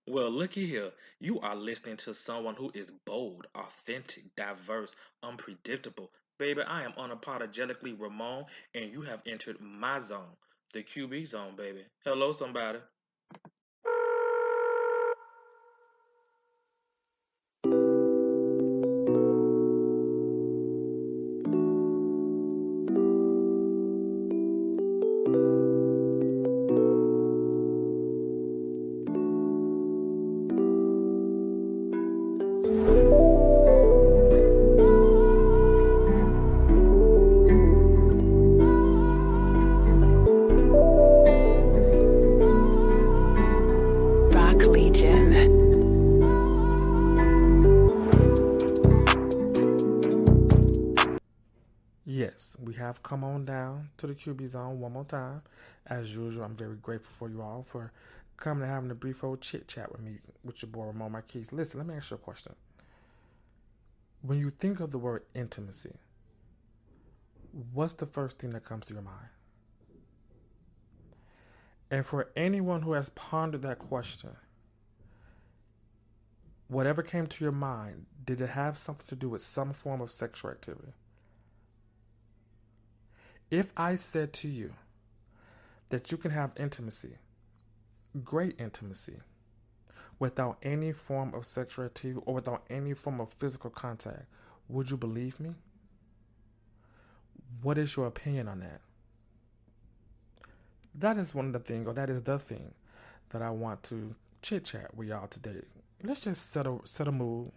Well, looky here. You are listening to someone who is bold, authentic, diverse, unpredictable. Baby, I am unapologetically Ramon, and you have entered my zone, the QB zone, baby. Hello, somebody. Rock Legion. Yes, we have come on down to the QB zone one more time. As usual, I'm very grateful for you all for coming and having a brief old chit chat with me, with your boy Ramon Marquise. Listen, let me ask you a question. When you think of the word intimacy, what's the first thing that comes to your mind? And for anyone who has pondered that question, whatever came to your mind, did it have something to do with some form of sexual activity? If I said to you that you can have intimacy, great intimacy, without any form of sexual activity or without any form of physical contact, would you believe me? What is your opinion on that? That is one of the things, or that is the thing that I want to chit chat with y'all today. Let's just set a mood.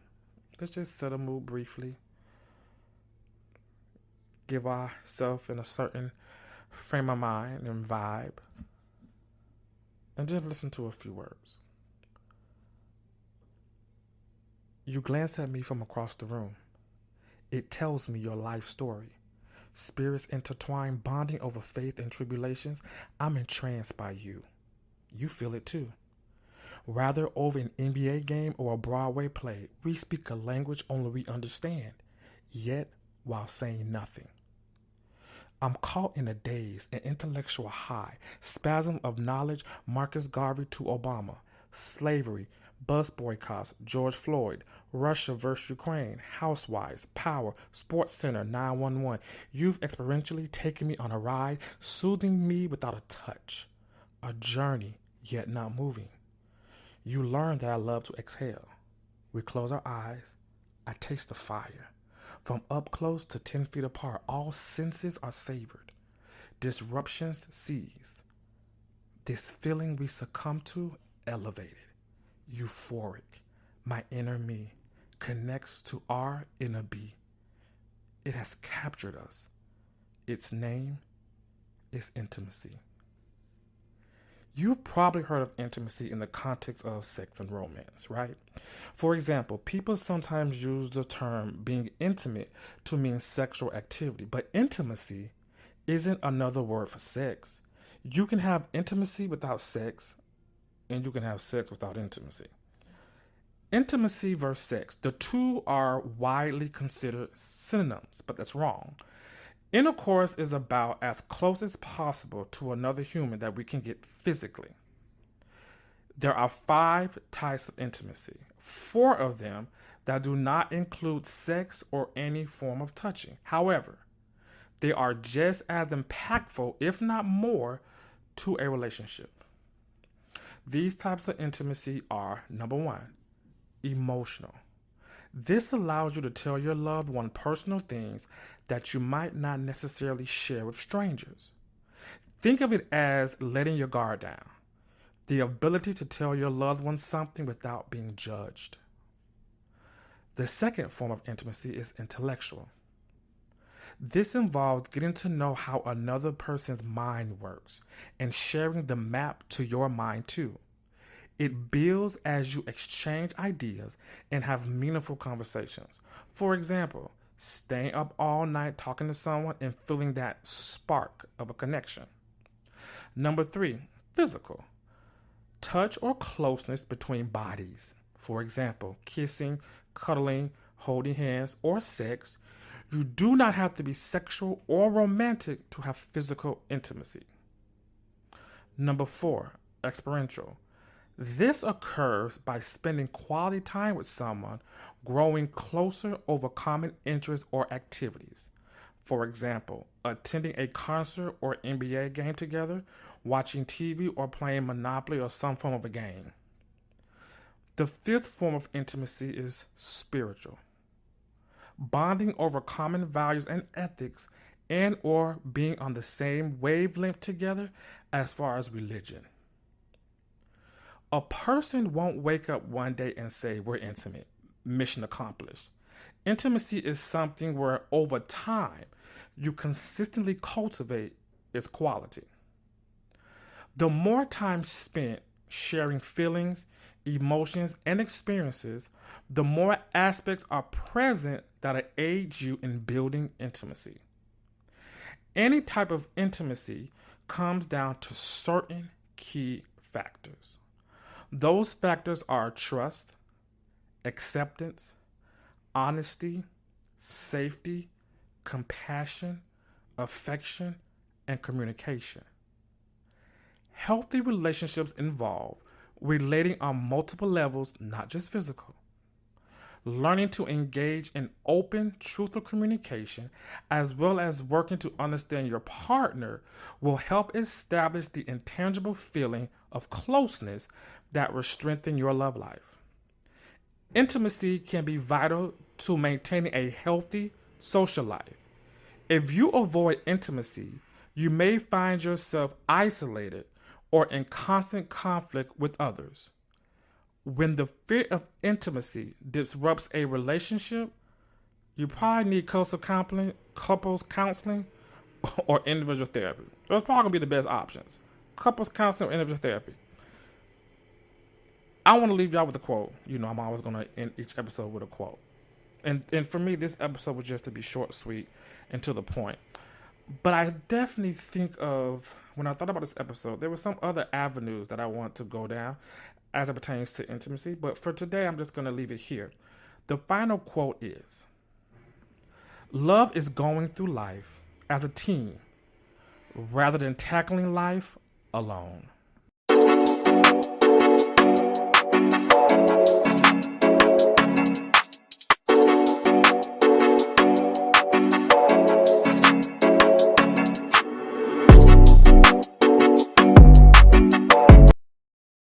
Let's just set a mood briefly. Give ourselves in a certain frame of mind and vibe. And just listen to a few words. You glance at me from across the room. It tells me your life story. Spirits intertwined, bonding over faith and tribulations. I'm entranced by you. You feel it too. Rather over an NBA game or a Broadway play, we speak a language only we understand, yet while saying nothing. I'm caught in a daze, an intellectual high, spasm of knowledge, Marcus Garvey to Obama, slavery, bus boycotts, George Floyd, Russia versus Ukraine, housewives, power, sports center, 911. You've experientially taken me on a ride, soothing me without a touch, a journey yet not moving. You learn that I love to exhale. We close our eyes. I taste the fire. From up close to 10 feet apart, all senses are savored. Disruptions ceased. This feeling we succumb to, elevated, euphoric. My inner me connects to our inner be. It has captured us. Its name is intimacy. You've probably heard of intimacy in the context of sex and romance, right? For example, people sometimes use the term being intimate to mean sexual activity, but intimacy isn't another word for sex. You can have intimacy without sex, and you can have sex without intimacy. Intimacy versus sex, the two are widely considered synonyms, but that's wrong. Intercourse is about as close as possible to another human that we can get physically. There are 5 types of intimacy, 4 of them that do not include sex or any form of touching. However, they are just as impactful, if not more, to a relationship. These types of intimacy are number 1, emotional. This allows you to tell your loved one personal things that you might not necessarily share with strangers. Think of it as letting your guard down, the ability to tell your loved one something without being judged. The second form of intimacy is intellectual. This involves getting to know how another person's mind works and sharing the map to your mind too. It builds as you exchange ideas and have meaningful conversations. For example, staying up all night talking to someone and feeling that spark of a connection. Number 3, physical. Touch or closeness between bodies. For example, kissing, cuddling, holding hands, or sex. You do not have to be sexual or romantic to have physical intimacy. Number 4, experiential. This occurs by spending quality time with someone, growing closer over common interests or activities. For example, attending a concert or NBA game together, watching TV, or playing Monopoly or some form of a game. The fifth form of intimacy is spiritual. Bonding over common values and ethics and or being on the same wavelength together as far as religion. A person won't wake up one day and say, we're intimate, mission accomplished. Intimacy is something where over time you consistently cultivate its quality. The more time spent sharing feelings, emotions, and experiences, the more aspects are present that aid you in building intimacy. Any type of intimacy comes down to certain key factors. Those factors are trust, acceptance, honesty, safety, compassion, affection, and communication. Healthy relationships involve relating on multiple levels, not just physical. Learning to engage in open, truthful communication, as well as working to understand your partner, will help establish the intangible feeling of closeness that will strengthen your love life. Intimacy can be vital to maintaining a healthy social life. If you avoid intimacy, you may find yourself isolated or in constant conflict with others. When the fear of intimacy disrupts a relationship, you probably need couples counseling, or individual therapy. Those probably going to be the best options. Couples counseling or individual therapy. I want to leave y'all with a quote. You know, I'm always going to end each episode with a quote. And for me, this episode was just to be short, sweet, and to the point. But I definitely think of, when I thought about this episode, there were some other avenues that I want to go down as it pertains to intimacy. But for today, I'm just going to leave it here. The final quote is, love is going through life as a team rather than tackling life alone.